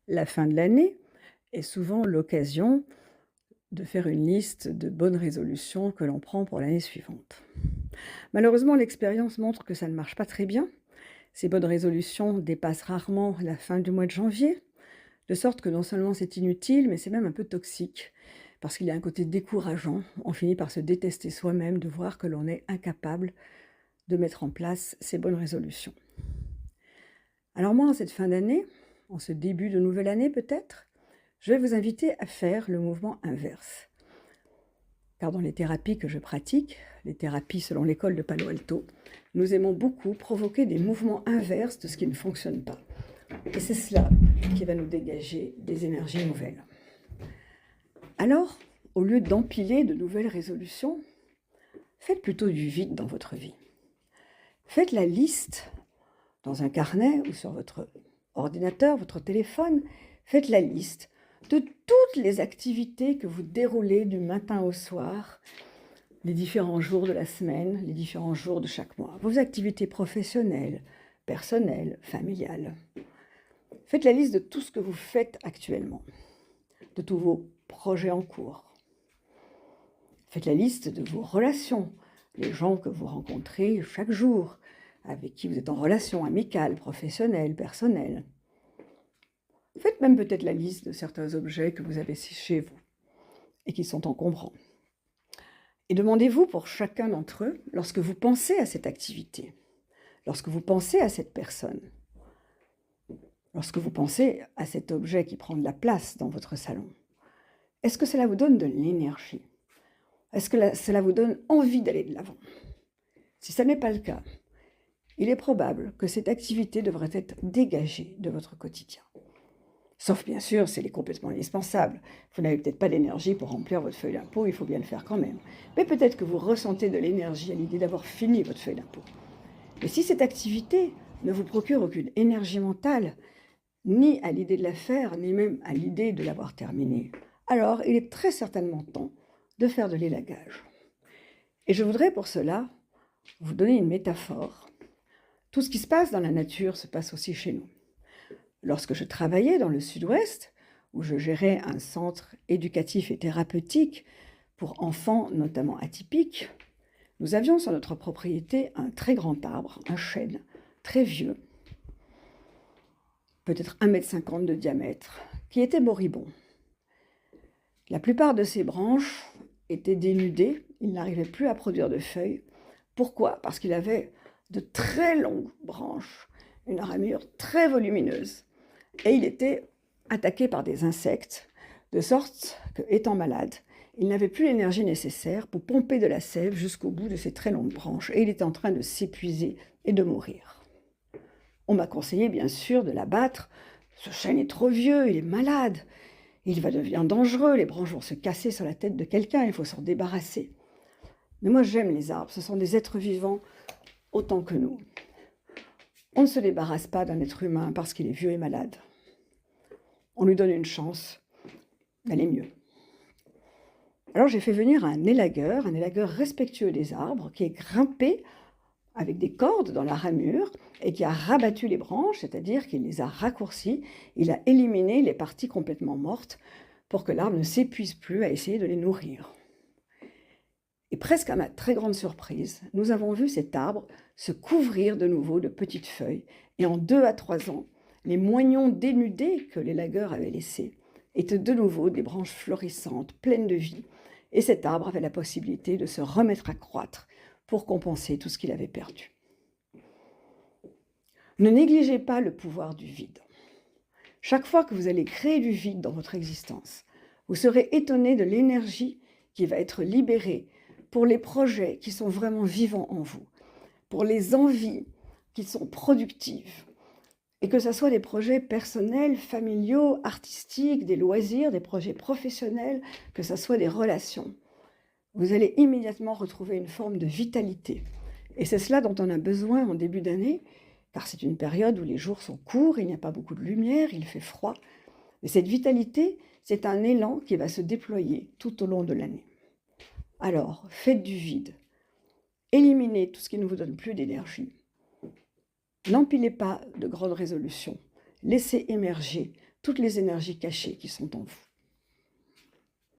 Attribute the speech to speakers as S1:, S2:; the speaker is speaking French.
S1: La fin de l'année est souvent l'occasion de faire une liste de bonnes résolutions que l'on prend pour l'année suivante. Malheureusement, l'expérience montre que ça ne marche pas très bien. Ces bonnes résolutions dépassent rarement la fin du mois de janvier, de sorte que non seulement c'est inutile, mais c'est même un peu toxique, parce qu'il y a un côté décourageant. On finit par se détester soi-même de voir que l'on est incapable de mettre en place ces bonnes résolutions. Alors moi, en cette fin d'année, en ce début de nouvelle année peut-être, je vais vous inviter à faire le mouvement inverse. Car dans les thérapies que je pratique, les thérapies selon l'école de Palo Alto, nous aimons beaucoup provoquer des mouvements inverses de ce qui ne fonctionne pas. Et c'est cela qui va nous dégager des énergies nouvelles. Alors, au lieu d'empiler de nouvelles résolutions, faites plutôt du vide dans votre vie. Faites la liste dans un carnet ou sur votre ordinateur, votre téléphone, faites la liste de toutes les activités que vous déroulez du matin au soir, les différents jours de la semaine, les différents jours de chaque mois, vos activités professionnelles, personnelles, familiales. Faites la liste de tout ce que vous faites actuellement, de tous vos projets en cours. Faites la liste de vos relations, les gens que vous rencontrez chaque jour, avec qui vous êtes en relation amicale, professionnelle, personnelle. Faites même peut-être la liste de certains objets que vous avez chez vous et qui sont encombrants. Et demandez-vous pour chacun d'entre eux, lorsque vous pensez à cette activité, lorsque vous pensez à cette personne, lorsque vous pensez à cet objet qui prend de la place dans votre salon, est-ce que cela vous donne de l'énergie? Est-ce que cela vous donne envie d'aller de l'avant? Si ce n'est pas le cas, il est probable que cette activité devrait être dégagée de votre quotidien. Sauf bien sûr, c'est complètement indispensable. Vous n'avez peut-être pas d'énergie pour remplir votre feuille d'impôt, il faut bien le faire quand même. Mais peut-être que vous ressentez de l'énergie à l'idée d'avoir fini votre feuille d'impôt. Et si cette activité ne vous procure aucune énergie mentale, ni à l'idée de la faire, ni même à l'idée de l'avoir terminée, alors il est très certainement temps de faire de l'élagage. Et je voudrais pour cela vous donner une métaphore. Tout ce qui se passe dans la nature se passe aussi chez nous. Lorsque je travaillais dans le Sud-Ouest, où je gérais un centre éducatif et thérapeutique pour enfants notamment atypiques, nous avions sur notre propriété un très grand arbre, un chêne, très vieux, peut-être 1,50 m de diamètre, qui était moribond. La plupart de ses branches étaient dénudées, il n'arrivait plus à produire de feuilles. Pourquoi? Parce qu'il avait de très longues branches, une ramure très volumineuse. Et il était attaqué par des insectes, de sorte que, étant malade, il n'avait plus l'énergie nécessaire pour pomper de la sève jusqu'au bout de ses très longues branches, et il était en train de s'épuiser et de mourir. On m'a conseillé, bien sûr, de l'abattre. Ce chêne est trop vieux, il est malade, il va devenir dangereux, les branches vont se casser sur la tête de quelqu'un, il faut s'en débarrasser. Mais moi, j'aime les arbres, ce sont des êtres vivants autant que nous. On ne se débarrasse pas d'un être humain parce qu'il est vieux et malade. On lui donne une chance d'aller mieux. Alors j'ai fait venir un élagueur respectueux des arbres, qui est grimpé avec des cordes dans la ramure et qui a rabattu les branches, c'est-à-dire qu'il les a raccourcies, il a éliminé les parties complètement mortes pour que l'arbre ne s'épuise plus à essayer de les nourrir. Et presque à ma très grande surprise, nous avons vu cet arbre se couvrir de nouveau de petites feuilles, et en 2 à 3 ans, les moignons dénudés que l'élagueur avait laissés étaient de nouveau des branches florissantes, pleines de vie, et cet arbre avait la possibilité de se remettre à croître pour compenser tout ce qu'il avait perdu. Ne négligez pas le pouvoir du vide. Chaque fois que vous allez créer du vide dans votre existence, vous serez étonné de l'énergie qui va être libérée pour les projets qui sont vraiment vivants en vous, pour les envies qui sont productives, et que ce soit des projets personnels, familiaux, artistiques, des loisirs, des projets professionnels, que ce soit des relations. Vous allez immédiatement retrouver une forme de vitalité. Et c'est cela dont on a besoin en début d'année, car c'est une période où les jours sont courts, il n'y a pas beaucoup de lumière, il fait froid. Et cette vitalité, c'est un élan qui va se déployer tout au long de l'année. Alors, faites du vide. Éliminez tout ce qui ne vous donne plus d'énergie. N'empilez pas de grandes résolutions. Laissez émerger tout toutes les énergies cachées qui sont en vous.